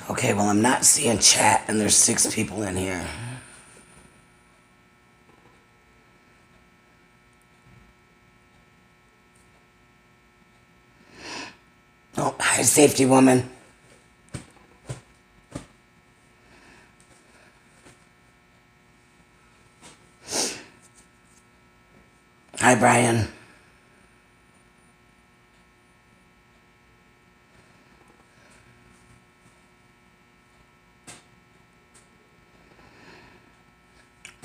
Okay, well, I'm not seeing chat, and there's 6 people in here. Oh, hi, safety woman. Hi, Brian.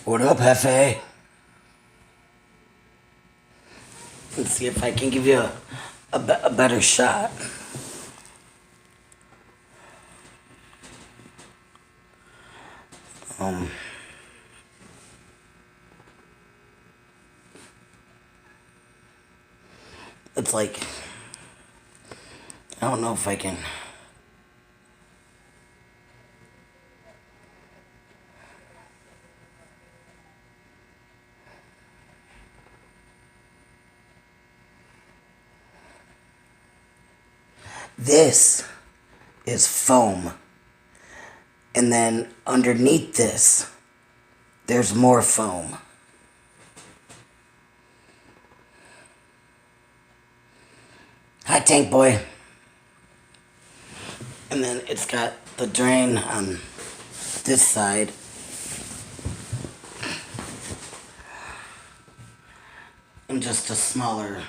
What up, Hefe? Let's see if I can give you a better shot. Um, it's like, I don't know if I can. This is foam. And then underneath this, there's more foam. Hi, Tank Boy. And then it's got the drain on this side. And just a smaller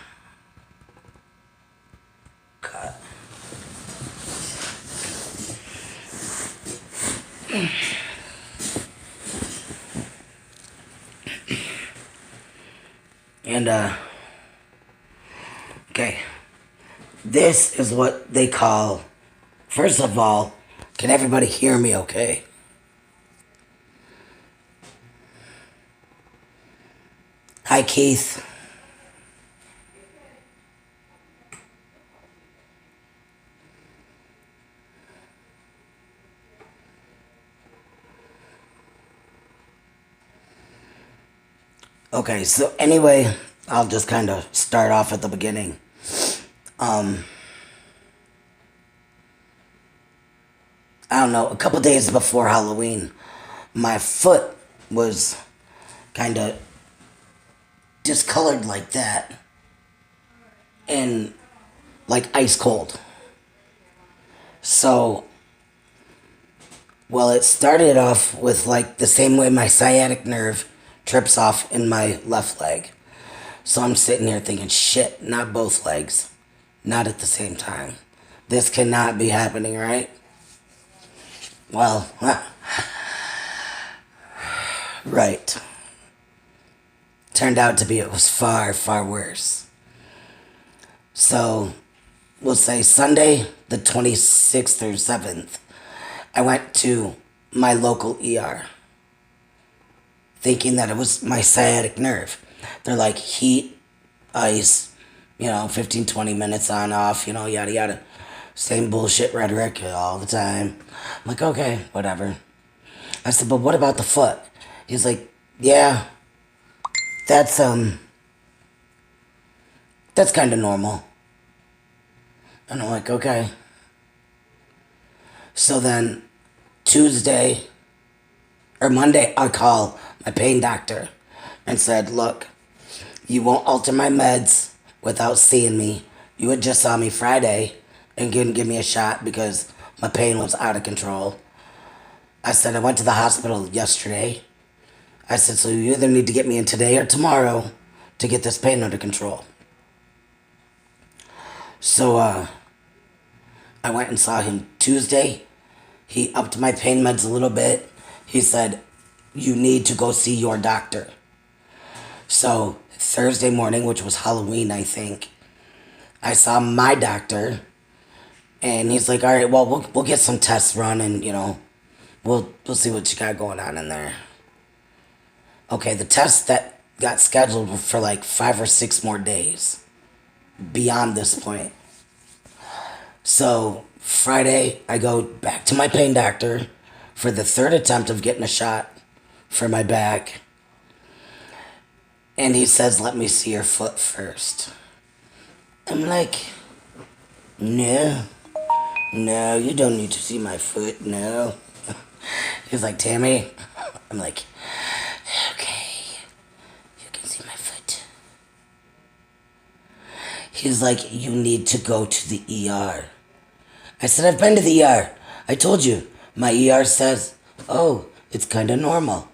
cut. And, okay. This is what they call, first of all, can everybody hear me okay? Hi, Keith. Okay, so anyway, I'll just kind of start off at the beginning. Um, I don't know, a couple days before Halloween, my foot was kind of discolored like that and like ice cold. So, well, it started off with like the same way my sciatic nerve trips off in my left leg. So I'm sitting here thinking, shit, not both legs, not at the same time. This cannot be happening, right? Well, right. Turned out to be it was far, far worse. So we'll say Sunday, the 26th or 7th, I went to my local ER thinking that it was my sciatic nerve. They're like heat, ice, 15, 20 minutes on, off, yada, yada. Same bullshit rhetoric all the time. I'm like, okay, whatever. I said, but what about the foot? He's like, yeah, that's, that's kind of normal. And I'm like, okay. So then Tuesday or Monday, I call my pain doctor and said, look, you won't alter my meds without seeing me. You had just saw me Friday and couldn't give me a shot because my pain was out of control. I said, I went to the hospital yesterday. I said, so you either need to get me in today or tomorrow to get this pain under control. So, I went and saw him Tuesday. He upped my pain meds a little bit. He said, you need to go see your doctor. So Thursday morning, which was Halloween, I think, I saw my doctor, and he's like, all right, well, we'll get some tests run, and, we'll see what you got going on in there. Okay, the tests that got scheduled were for like 5 or 6 more days beyond this point. So Friday, I go back to my pain doctor for the third attempt of getting a shot for my back. And he says, let me see your foot first. I'm like, no, No, you don't need to see my foot. No. He's like, Tammy. I'm like, okay, you can see my foot. He's like, you need to go to the ER. I said, I've been to the ER. I told you. My ER says, oh, it's kind of normal.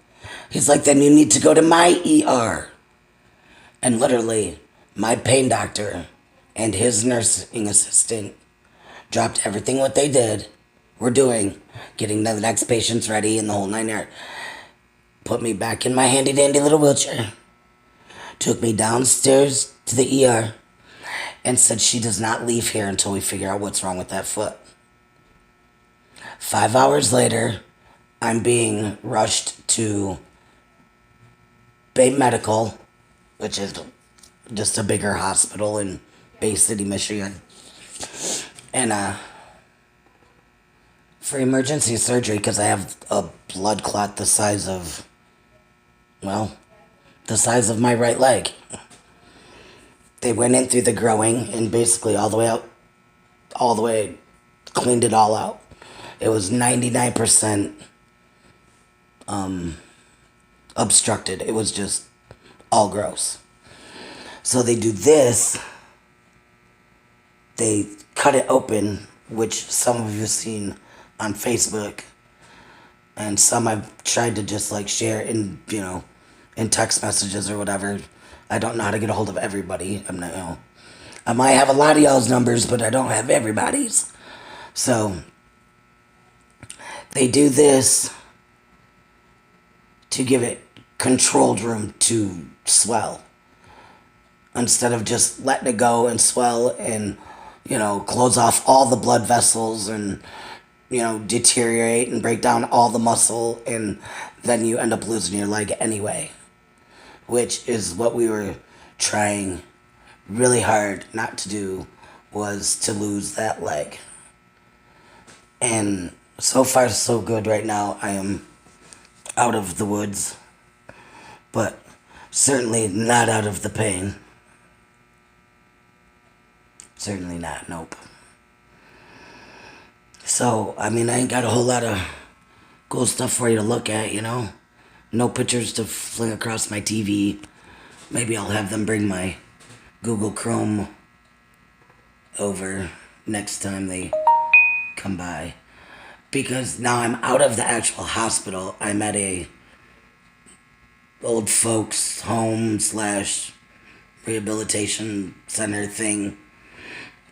He's like, then you need to go to my ER. And literally, my pain doctor and his nursing assistant dropped everything what they did, were doing, getting the next patients ready and the whole 9 yards. Put me back in my handy dandy little wheelchair. Took me downstairs to the ER and said she does not leave here until we figure out what's wrong with that foot. 5 hours later, I'm being rushed to Bay Medical, which is just a bigger hospital in Bay City, Michigan. And for emergency surgery because I have a blood clot the size of, well, the size of my right leg. They went in through the growing and basically all the way out, all the way, cleaned it all out. It was 99% obstructed. It was just all gross. So they do this. They cut it open, which some of you have seen on Facebook, and some I've tried to just like share in, in text messages or whatever. I don't know how to get a hold of everybody. I'm not, I might have a lot of y'all's numbers, but I don't have everybody's. So they do this to give it controlled room to swell instead of just letting it go and swell and close off all the blood vessels and deteriorate and break down all the muscle, and then you end up losing your leg anyway, which is what we were trying really hard not to do, was to lose that leg. And so far so good right now. I am out of the woods, but certainly not out of the pain. Certainly not, nope. So, I ain't got a whole lot of cool stuff for you to look at, No pictures to fling across my TV. Maybe I'll have them bring my Google Chrome over next time they come by. Because now I'm out of the actual hospital. I'm at a old folks home / rehabilitation center thing,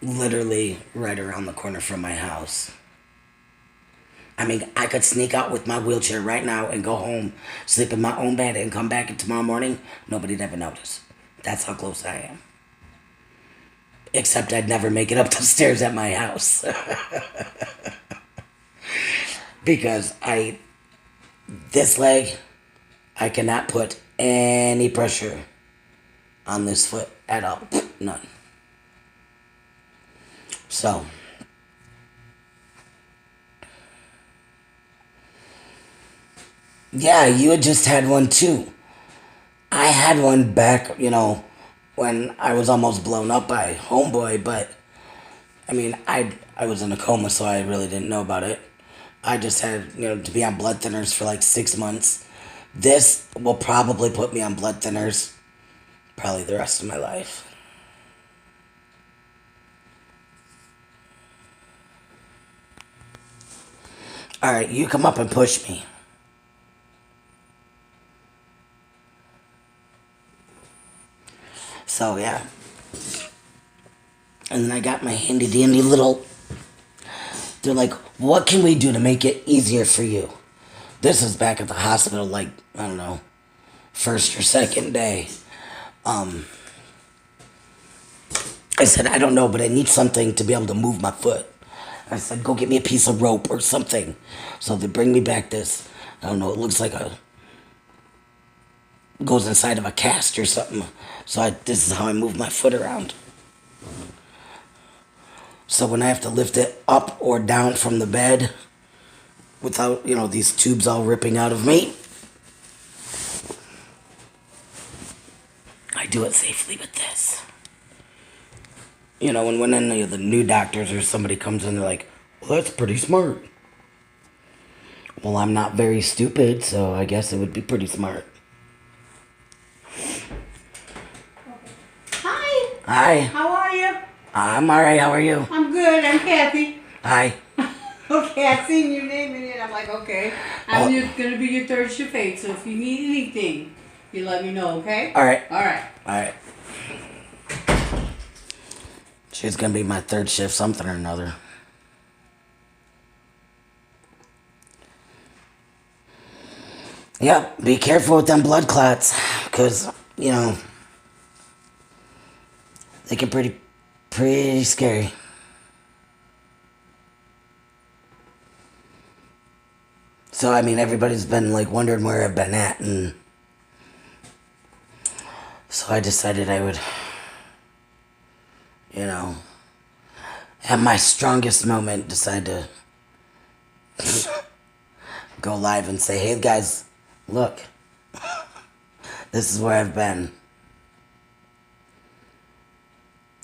literally right around the corner from my house. I could sneak out with my wheelchair right now and go home, sleep in my own bed, and come back tomorrow morning. Nobody'd ever notice. That's how close I am. Except I'd never make it up the stairs at my house. Because this leg, I cannot put any pressure on this foot at all. None. So, yeah, you had just had one too. I had one back, when I was almost blown up by Homeboy, but I was in a coma, so I really didn't know about it. I just had, to be on blood thinners for like 6 months. This will probably put me on blood thinners probably the rest of my life. All right, you come up and push me. So, yeah. And then I got my handy dandy little. They're like, what can we do to make it easier for you? This is back at the hospital, like, I don't know, first or second day. I said, I don't know, but I need something to be able to move my foot. I said, go get me a piece of rope or something. So they bring me back this, I don't know, it looks like goes inside of a cast or something. So this is how I move my foot around. So when I have to lift it up or down from the bed without, these tubes all ripping out of me, I do it safely with this. When any of the new doctors or somebody comes in, they're like, Well, that's pretty smart. Well, I'm not very stupid, so I guess it would be pretty smart. Hi. Hi. How are you? I'm alright. How are you? I'm good. I'm Kathy. Hi. Okay, I seen your name in it. I'm like, okay. Oh. Gonna be your third shift aide, so if you need anything, you let me know, okay? Alright. Alright. Alright. She's gonna be my third shift something or another. Yep, be careful with them blood clots, because, they can pretty scary. So, I mean, everybody's been, like, wondering where I've been at, and so I decided I would, at my strongest moment, decide to go live and say, hey, guys, look, this is where I've been.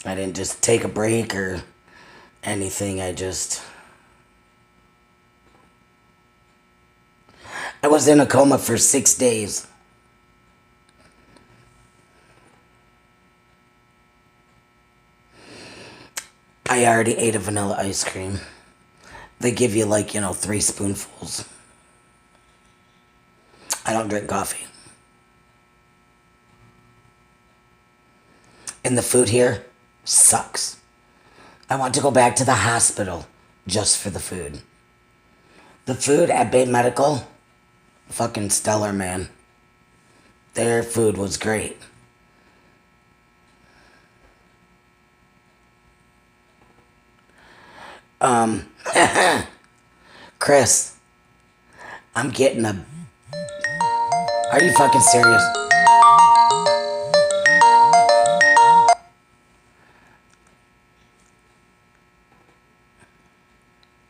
I didn't just take a break or anything. I was in a coma for 6 days. I already ate a vanilla ice cream. They give you, like, 3 spoonfuls. I don't drink coffee. And the food here sucks. I want to go back to the hospital just for the food. The food at Bay Medical, fucking stellar, man. Their food was great. Chris, I'm getting a... Are you fucking serious?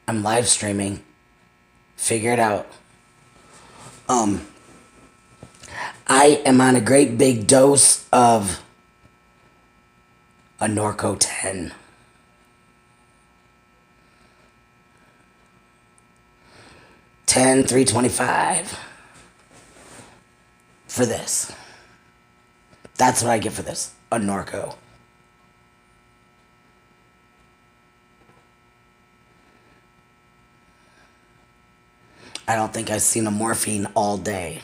I'm live streaming. Figure it out. I am on a great big dose of a Norco 10. 10, 325 for this. That's what I get for this. A Norco. I don't think I've seen a morphine all day.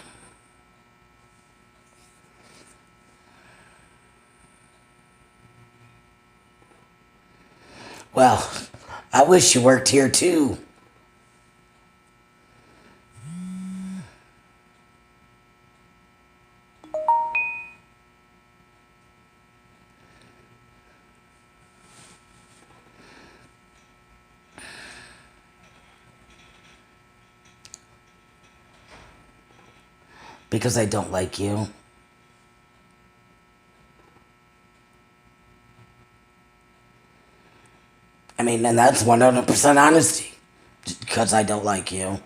Well, I wish you worked here too. Because I don't like you. I mean, and that's 100% honesty. Because I don't like you.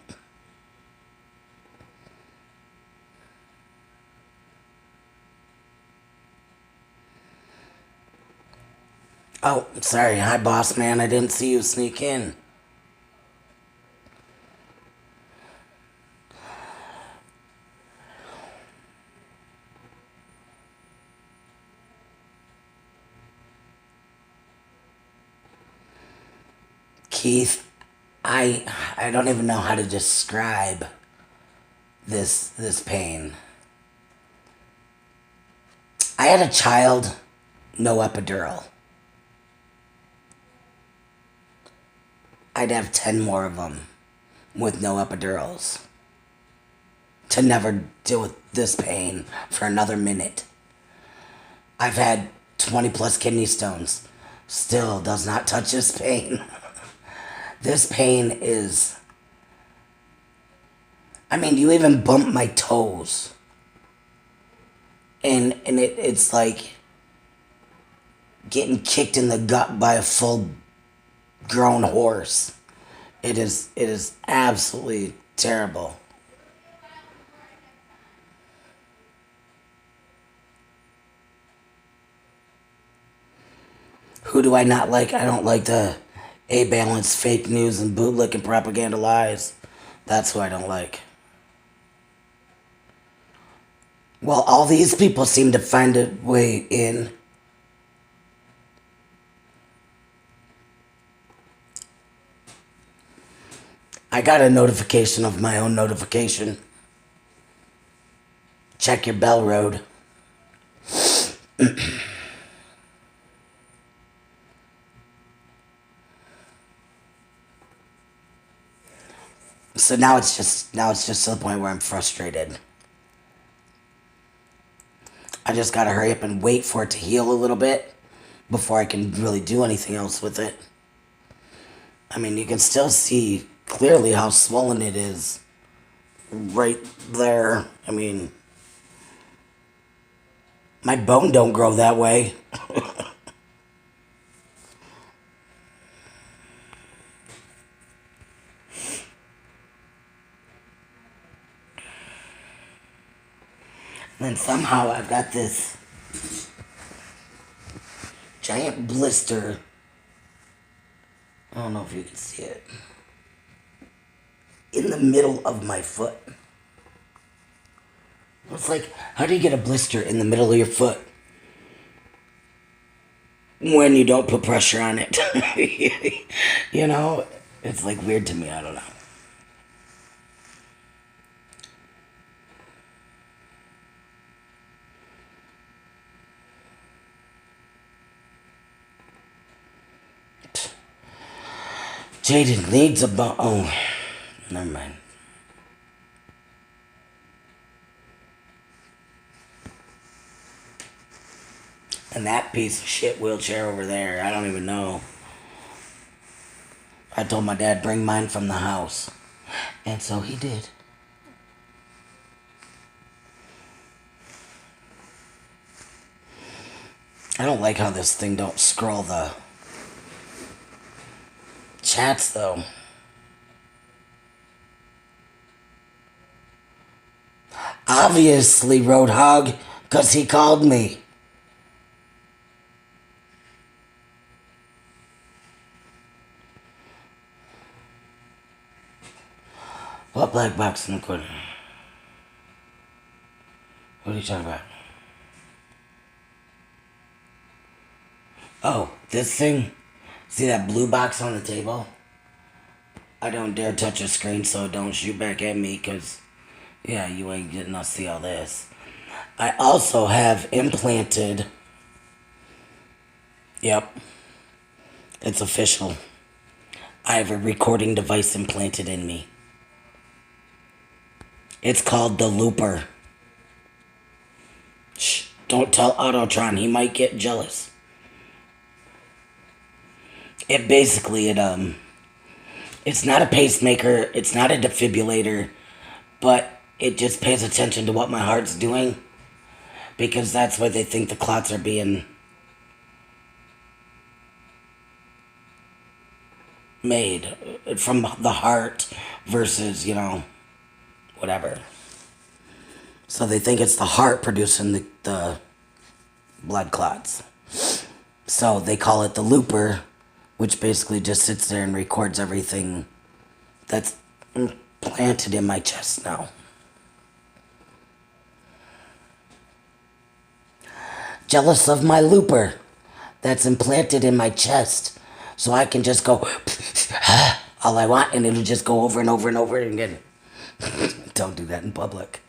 Oh, sorry. Hi, boss man. I didn't see you sneak in. Keith, I don't even know how to describe this pain. I had a child, no epidural. I'd have 10 more of them with no epidurals to never deal with this pain for another minute. I've had 20 plus kidney stones. Still does not touch this pain. This pain is... I mean, you even bump my toes. And it's like getting kicked in the gut by a full grown horse. It is absolutely terrible. Who do I not like? I don't like the A-balanced fake news and bootlick and propaganda lies. That's who I don't like. Well, all these people seem to find a way in. I got a notification of my own notification. Check your bell, Road. So now it's just to the point where I'm frustrated. I just gotta hurry up and wait for it to heal a little bit before I can really do anything else with it. I mean, you can still see clearly how swollen it is right there. I mean, my bone don't grow that way. And then somehow I've got this giant blister. I don't know if you can see it. In the middle of my foot. It's like, how do you get a blister in the middle of your foot when you don't put pressure on it? You know, it's like weird to me. I don't know. Jaden needs a bone. Oh, never mind. And that piece of shit wheelchair over there, I don't even know. I told my dad, bring mine from the house. And so he did. I don't like how this thing don't scroll the chats though. Obviously, Roadhog, because he called me. What black box in the corner? What are you talking about? Oh, this thing? See that blue box on the table? I don't dare touch a screen, so don't shoot back at me, because, yeah, you ain't getting to see all this. I also have implanted... Yep. It's official. I have a recording device implanted in me. It's called the Looper. Shh, don't tell Autotron, he might get jealous. It's not a pacemaker, it's not a defibrillator, but it just pays attention to what my heart's doing, because that's why they think the clots are being made from the heart versus, whatever. So they think it's the heart producing the blood clots. So they call it the Looper, which basically just sits there and records everything that's implanted in my chest now. Jealous of my Looper that's implanted in my chest, so I can just go all I want and it'll just go over and over and over again. Don't do that in public.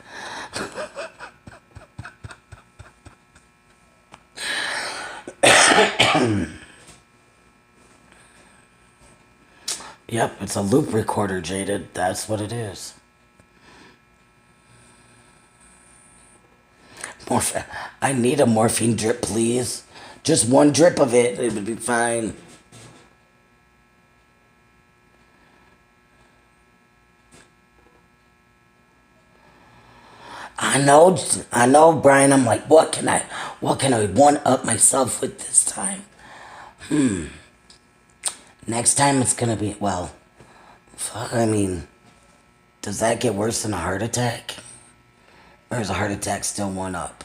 Yep, it's a loop recorder, Jaded. That's what it is. I need a morphine drip, please. Just one drip of it. It would be fine. I know, Brian. I'm like, what can I one up myself with this time? Next time it's gonna be, well, fuck, I mean, does that get worse than a heart attack? Or is a heart attack still one up?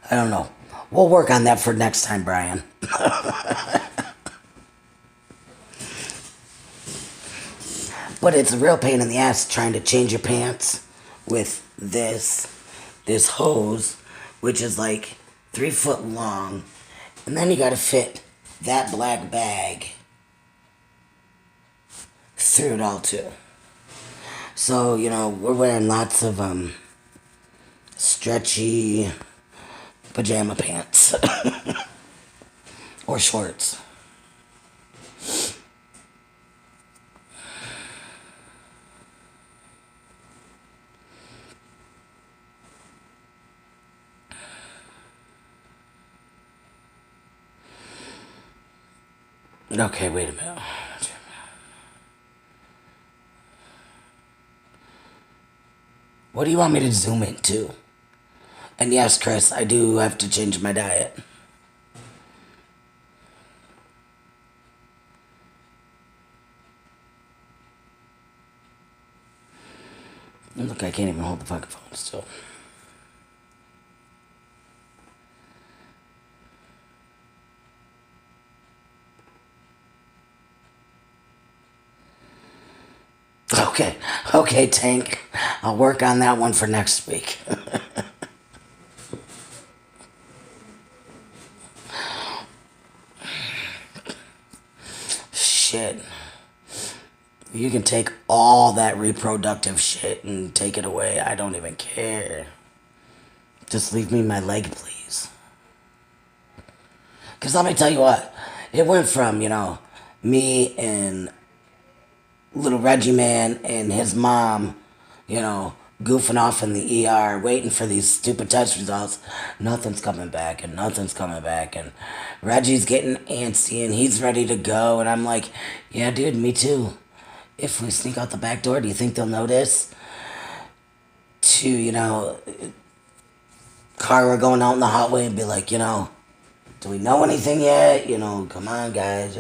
I don't know. We'll work on that for next time, Brian. But it's a real pain in the ass trying to change your pants with this hose, which is like 3 foot long, and then you got to fit that black bag through it all too. So we're wearing lots of stretchy pajama pants or shorts. Okay, wait a minute. What do you want me to zoom into? And yes, Chris, I do have to change my diet. And look, I can't even hold the fucking phone still. Okay, okay, Tank. I'll work on that one for next week. Shit. You can take all that reproductive shit and take it away. I don't even care. Just leave me my leg, please. Because let me tell you what, it went from, me and little Reggie Man and his mom, goofing off in the ER, waiting for these stupid test results. Nothing's coming back, and nothing's coming back, and Reggie's getting antsy, and he's ready to go, and I'm like, yeah, dude, me too. If we sneak out the back door, do you think they'll notice? To, Carla going out in the hallway and be like, do we know anything yet? Come on, guys.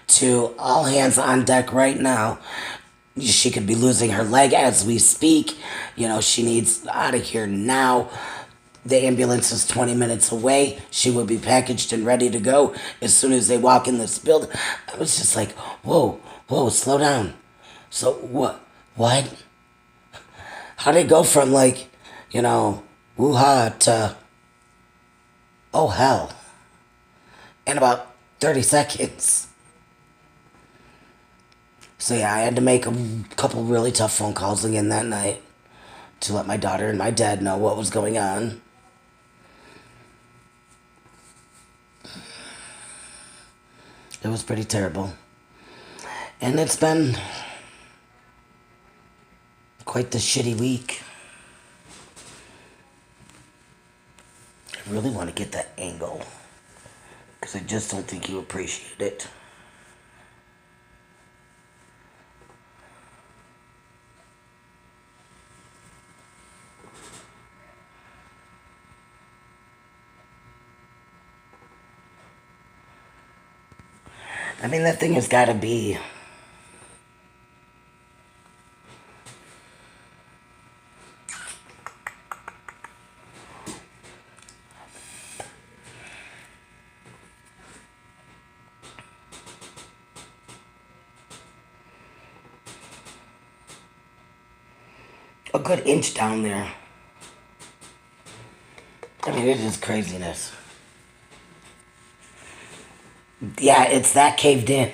To all hands on deck right now. She could be losing her leg as we speak. She needs out of here now. The ambulance is 20 minutes away. She would be packaged and ready to go as soon as they walk in this building. I was just like, whoa, slow down. So what? What? How did it go from woo-ha to, oh hell, in about 30 seconds? So yeah, I had to make a couple really tough phone calls again that night to let my daughter and my dad know what was going on. It was pretty terrible. And it's been quite the shitty week. I really want to get that angle, because I just don't think you appreciate it. I mean, that thing has got to be a good inch down there. I mean, it is craziness. Yeah, it's that caved in.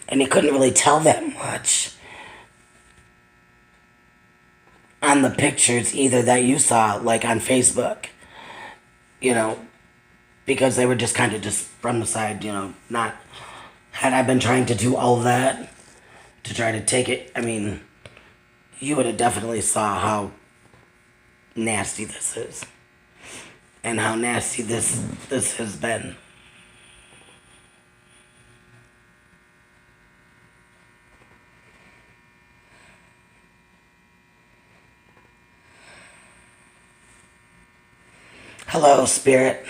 And you couldn't really tell that much on the pictures either that you saw, like on Facebook, you know, because they were just kind of just from the side, not, had I been trying to do all that to try to take it, I mean, you would have definitely saw how nasty this is and how nasty this has been. Hello, Spirit.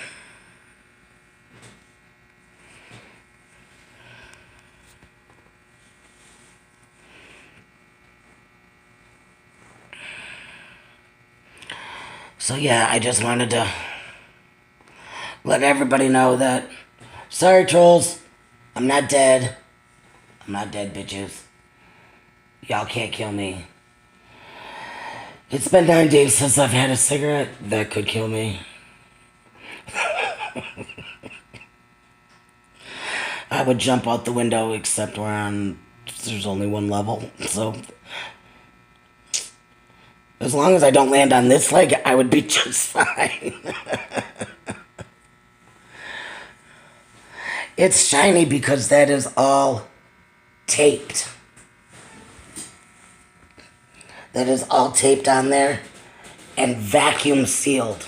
So yeah, I just wanted to let everybody know that. Sorry, trolls. I'm not dead. I'm not dead, bitches. Y'all can't kill me. It's been 9 days since I've had a cigarette that could kill me. I would jump out the window, except there's only one level. So, as long as I don't land on this leg, I would be just fine. It's shiny because that is all taped. That is all taped on there and vacuum sealed.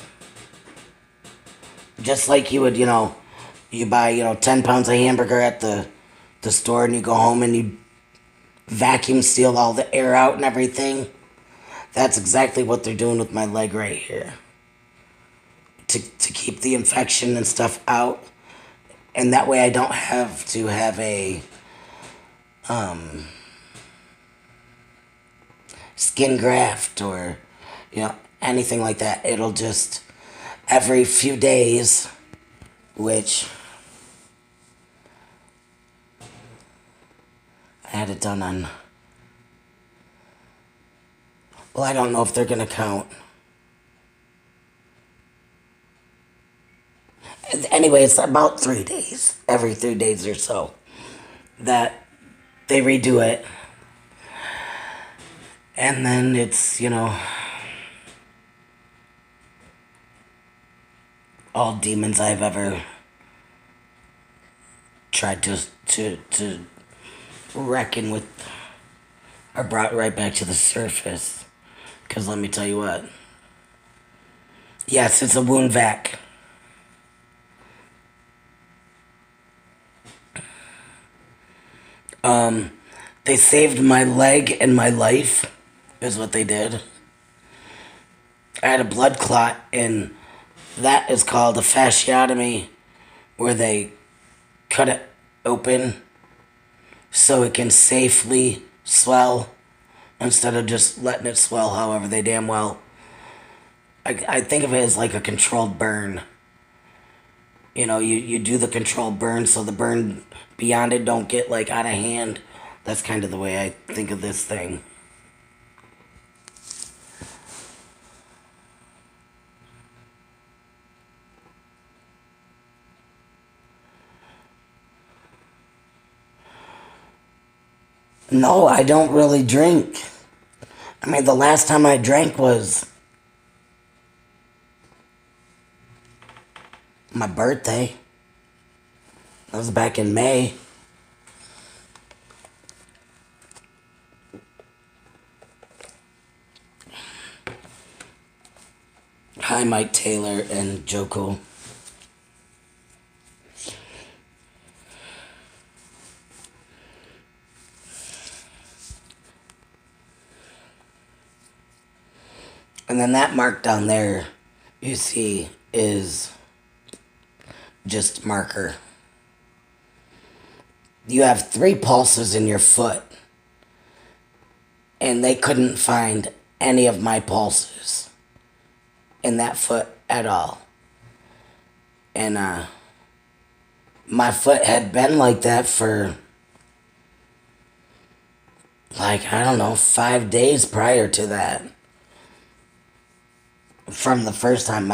Just like you would, you buy, 10 pounds of hamburger at the store and you go home and you vacuum seal all the air out and everything. That's exactly what they're doing with my leg right here. To keep the infection and stuff out. And that way I don't have to have a skin graft or, anything like that. It'll just, every few days, which I had it done on, well, I don't know if they're going to count. Anyway, it's about 3 days, every 3 days or so, that they redo it. And then it's, all demons I've ever tried to reckon with are brought right back to the surface. Because let me tell you what. Yes, it's a wound vac. They saved my leg and my life, is what they did. I had a blood clot, and that is called a fasciotomy, where they cut it open so it can safely swell instead of just letting it swell however they damn well. I think of it as like a controlled burn. You do the controlled burn so the burn beyond it don't get like out of hand. That's kind of the way I think of this thing. No, I don't really drink. I mean, the last time I drank was my birthday. That was back in May. Hi, Mike Taylor and Joko. And then that mark down there, you see, is just marker. You have 3 pulses in your foot, and they couldn't find any of my pulses in that foot at all. And my foot had been like that for, like, I don't know, 5 days prior to that. From the first time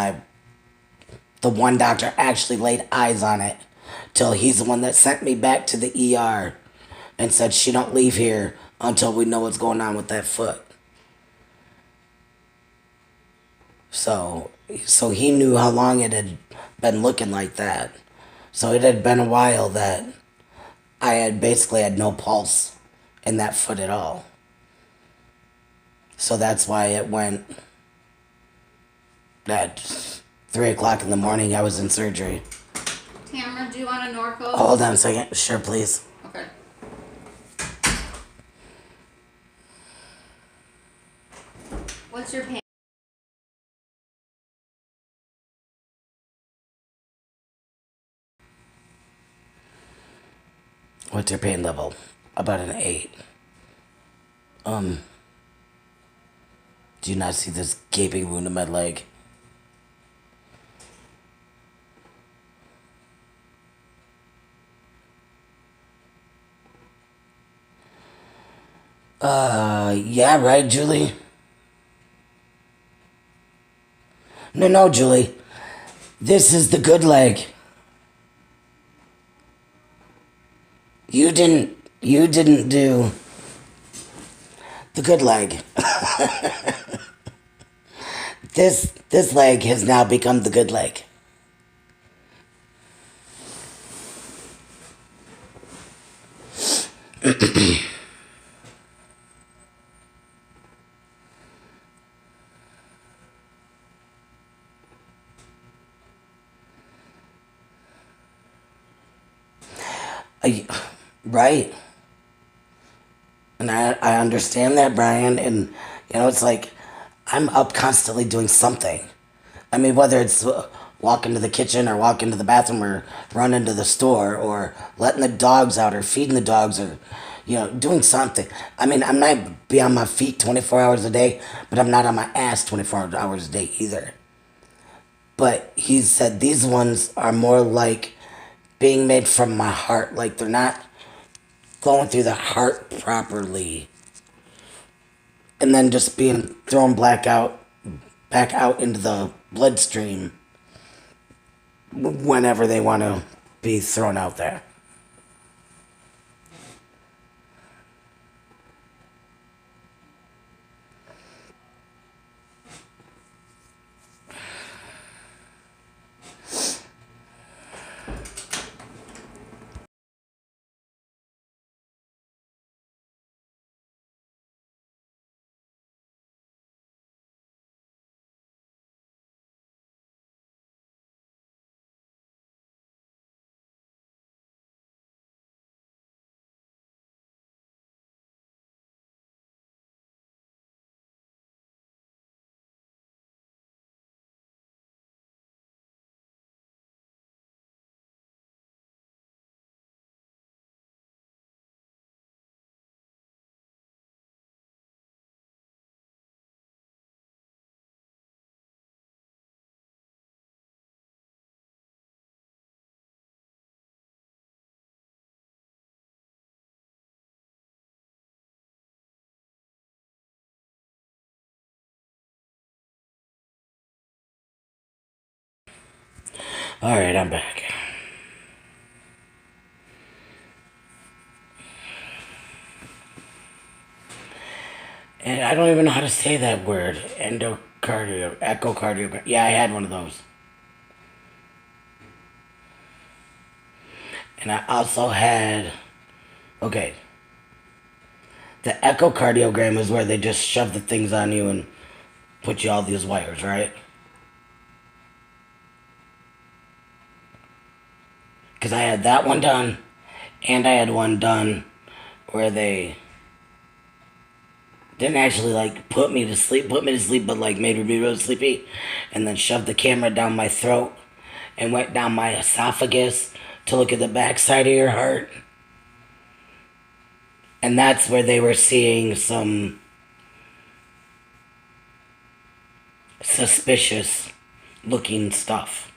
the one doctor actually laid eyes on it, till he's the one that sent me back to the ER and said she don't leave here until we know what's going on with that foot. So he knew how long it had been looking like that. So it had been a while that I had basically had no pulse in that foot at all. So that's why it went at 3 o'clock in the morning. I was in surgery. Tamara, do you want a Norco? Hold on a second. Sure, please. Okay. What's your pain? What's your pain level? About an 8. Do you not see this gaping wound in my leg? Yeah, right, Julie? No, no, Julie. This is the good leg. You didn't do the good leg. This leg has now become the good leg. I, right. And I understand that, Brian. And, it's like I'm up constantly doing something. I mean, whether it's walk into the kitchen or walk into the bathroom or run into the store or letting the dogs out or feeding the dogs or, doing something. I mean, I'm not be on my feet 24 hours a day, but I'm not on my ass 24 hours a day either. But he said these ones are more like being made from my heart. Like they're not going through the heart properly and then just being thrown back out into the bloodstream whenever they want to be thrown out there. All right, I'm back. And I don't even know how to say that word. Echocardiogram. Yeah, I had one of those. And I also had, okay, the echocardiogram is where they just shove the things on you and put you all these wires, right? Because I had that one done, and I had one done where they didn't actually like put me to sleep, but like made me be real sleepy, and then shoved the camera down my throat and went down my esophagus to look at the backside of your heart. And that's where they were seeing some suspicious looking stuff.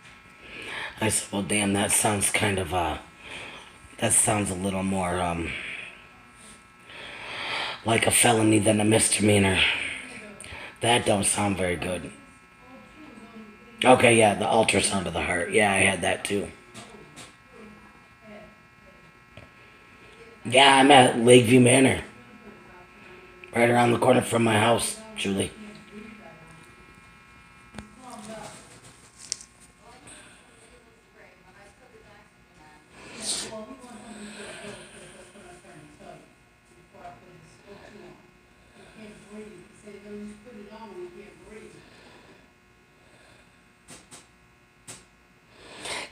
I said, well, damn, that sounds kind of, that sounds a little more, like a felony than a misdemeanor. That don't sound very good. Okay, yeah, the ultrasound of the heart. Yeah, I had that too. Yeah, I'm at Lakeview Manor, right around the corner from my house, Julie.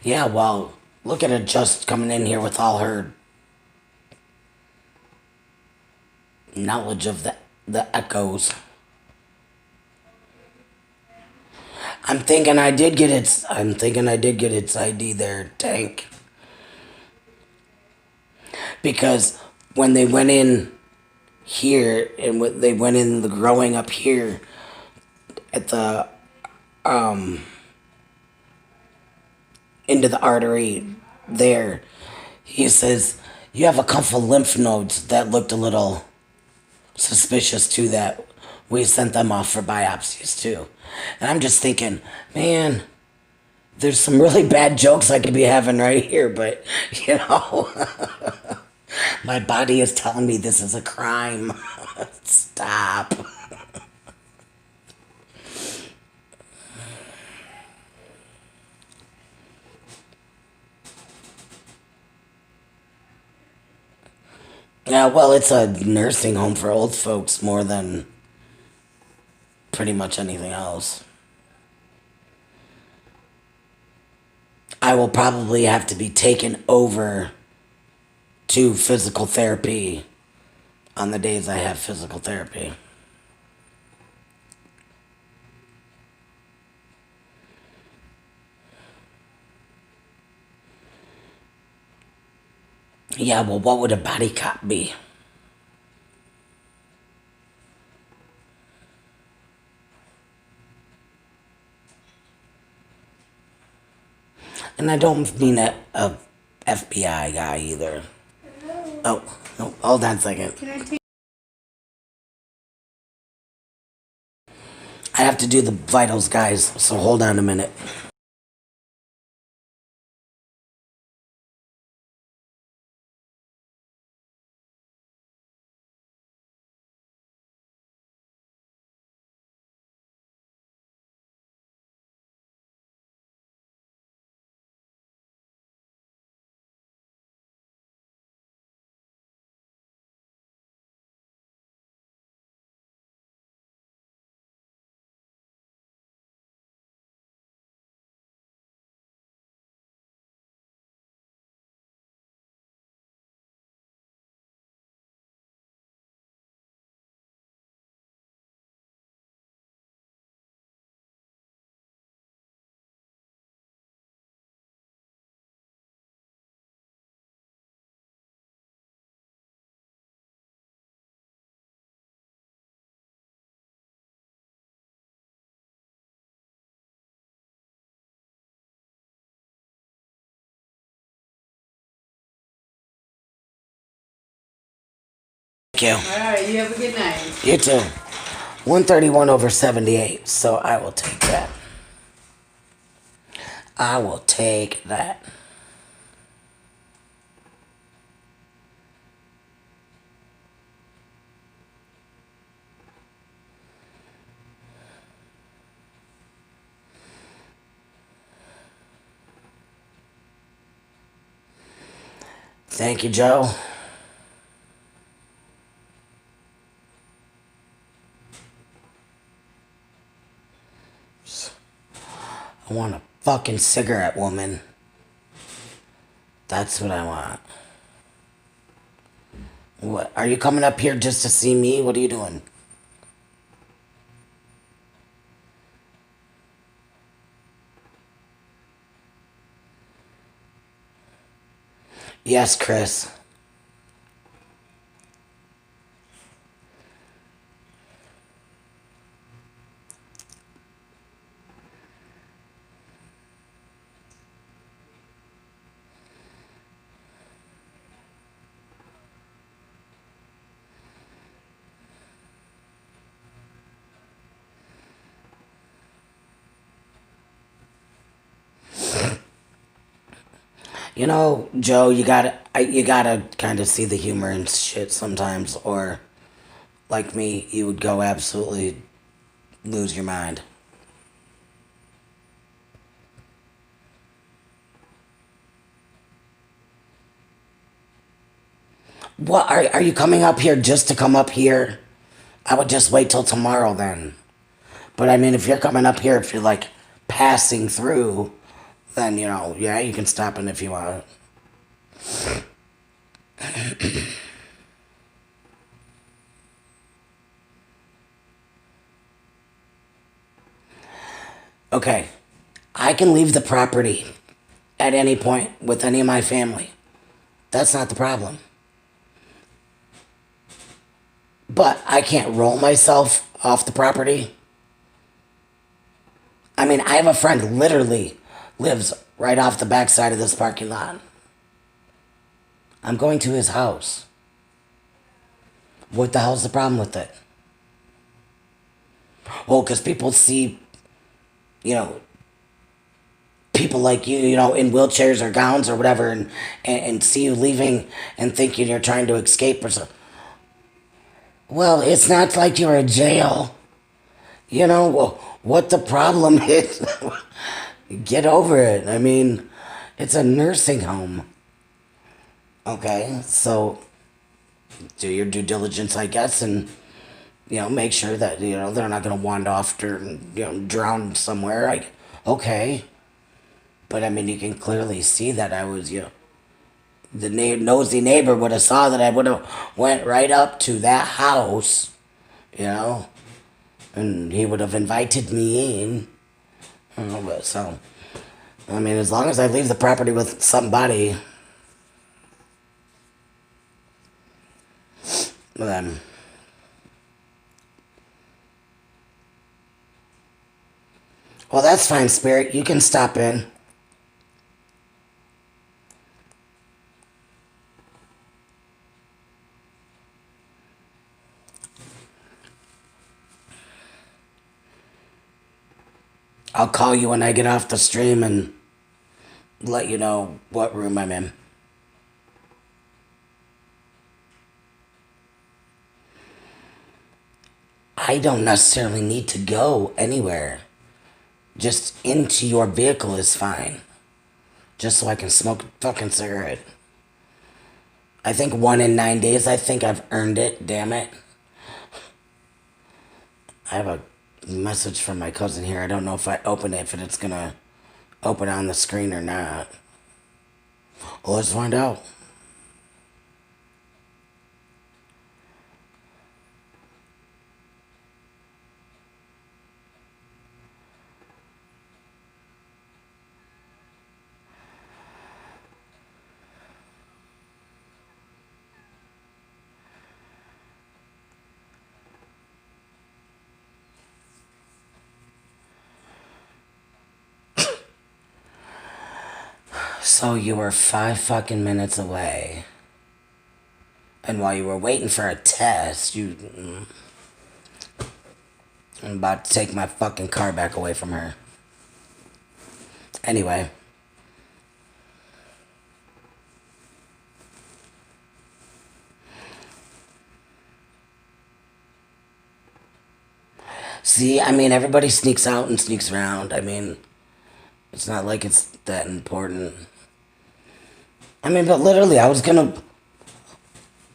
Yeah, well, look at her just coming in here with all her knowledge of the echoes. I'm thinking I did get its ID there, Tank. Because when they went in here and they went in the growing up here at the into the artery there, he says you have a couple lymph nodes that looked a little suspicious too that we sent them off for biopsies too. And I'm just thinking, man, there's some really bad jokes I could be having right here, but you know, my body is telling me this is a crime. Stop. Yeah, well, it's a nursing home for old folks more than pretty much anything else. I will probably have to be taken over to physical therapy on the days I have physical therapy. Yeah, well, what would a body cop be? And I don't mean a FBI guy either. Oh, no, hold on a second. Can I take? I have to do the vitals, guys, so hold on a minute. Thank you. All right. You have a good night. You too. 131 over 78, so I will take that. I will take that. Thank you, Joe. I want a fucking cigarette, woman. That's what I want. What? Are you coming up here just to see me? What are you doing? Yes, Chris. You know, Joe, you gotta kind of see the humor and shit sometimes, or like me, you would go absolutely lose your mind. What are you coming up here just to come up here? I would just wait till tomorrow then. But I mean, if you're coming up here, if you're like passing through, then yeah, you can stop in if you want. Okay, I can leave the property at any point with any of my family. That's not the problem. But I can't roll myself off the property. I mean, I have a friend literally lives right off the backside of this parking lot. I'm going to his house. What the hell's the problem with it? Well, because people see, you know, people like you know, in wheelchairs or gowns or whatever, and see you leaving and thinking you're trying to escape or something. Well, it's not like you're in jail. You know, what the problem is. Get over it. I mean, it's a nursing home. Okay, so do your due diligence, I guess, and make sure that they're not going to wander off or drown somewhere. Okay, but I mean, you can clearly see that I was the nosy neighbor would have saw that I would have went right up to that house, you know, and he would have invited me in. But so I mean, as long as I leave the property with somebody, then well, that's fine, Spirit. You can stop in. I'll call you when I get off the stream and let you know what room I'm in. I don't necessarily need to go anywhere. Just into your vehicle is fine. Just so I can smoke a fucking cigarette. I think 1 in 9 days. I think I've earned it. Damn it. I have a message from my cousin here. I don't know if I open it, if it's gonna open on the screen or not. Well, let's find out. So you were 5 fucking minutes away. And while you were waiting for a test, I'm about to take my fucking car back away from her. Anyway. See, I mean, everybody sneaks out and sneaks around. I mean, it's not like it's that important. I mean, but literally, I was gonna.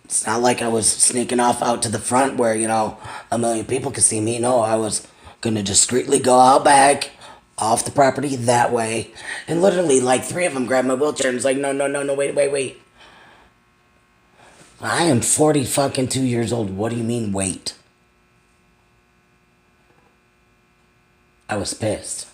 It's not like I was sneaking off out to the front where, a million people could see me. No, I was gonna discreetly go out back, off the property that way. And literally, like, three of them grabbed my wheelchair and was like, no, no, no, no, wait, wait, wait. I am 40 fucking 2 years old. What do you mean, wait? I was pissed.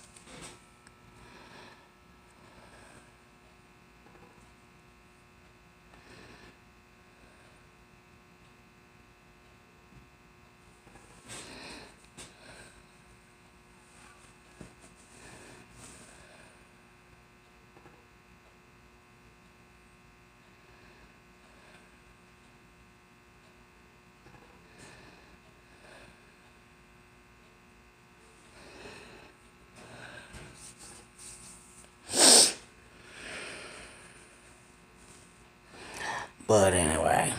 But anyway.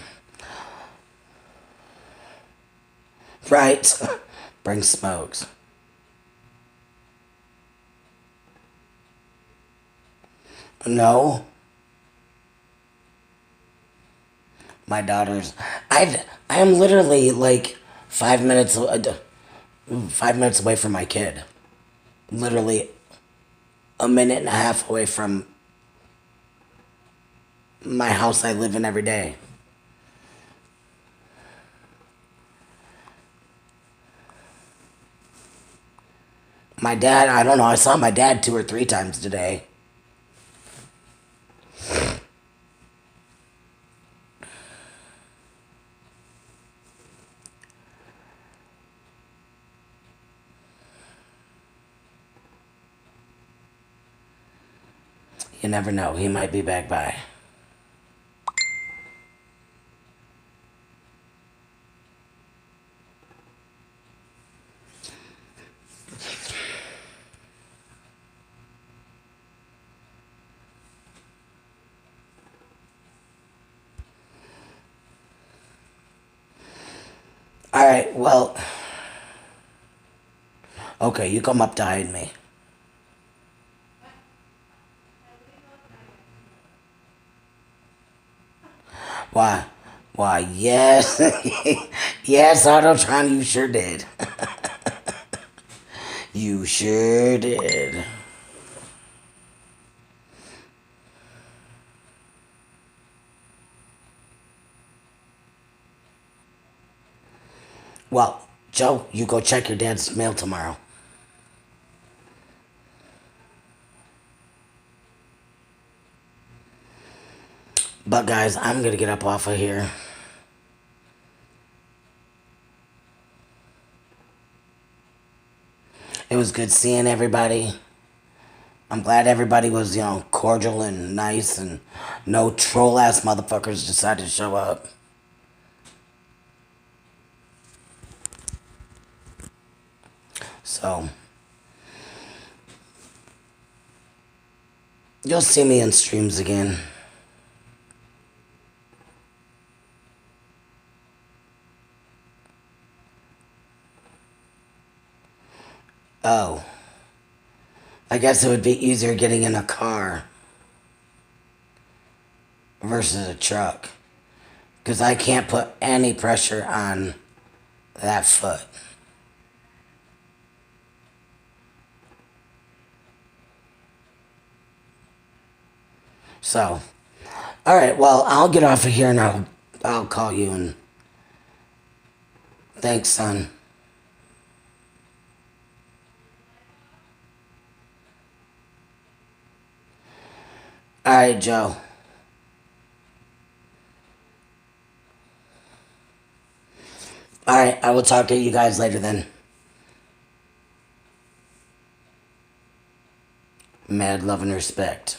Right. Bring smokes. No. My daughter's. I am literally like 5 minutes, 5 minutes away from my kid. Literally a minute and a half away from my house I live in every day. My dad, I don't know, I saw my dad 2 or 3 times today. You never know, he might be back by. All right, well, okay, you come up to hide me. Why? Why, yes. Yes, Autotron, you sure did. You sure did. Well, Joe, you go check your dad's mail tomorrow. But guys, I'm gonna get up off of here. It was good seeing everybody. I'm glad everybody was, cordial and nice and no troll ass motherfuckers decided to show up. So, you'll see me in streams again. Oh, I guess it would be easier getting in a car versus a truck. Because I can't put any pressure on that foot. So, all right, well, I'll get off of here and I'll call you and thanks, son. All right, Joe. All right, I will talk to you guys later then. Mad love and respect.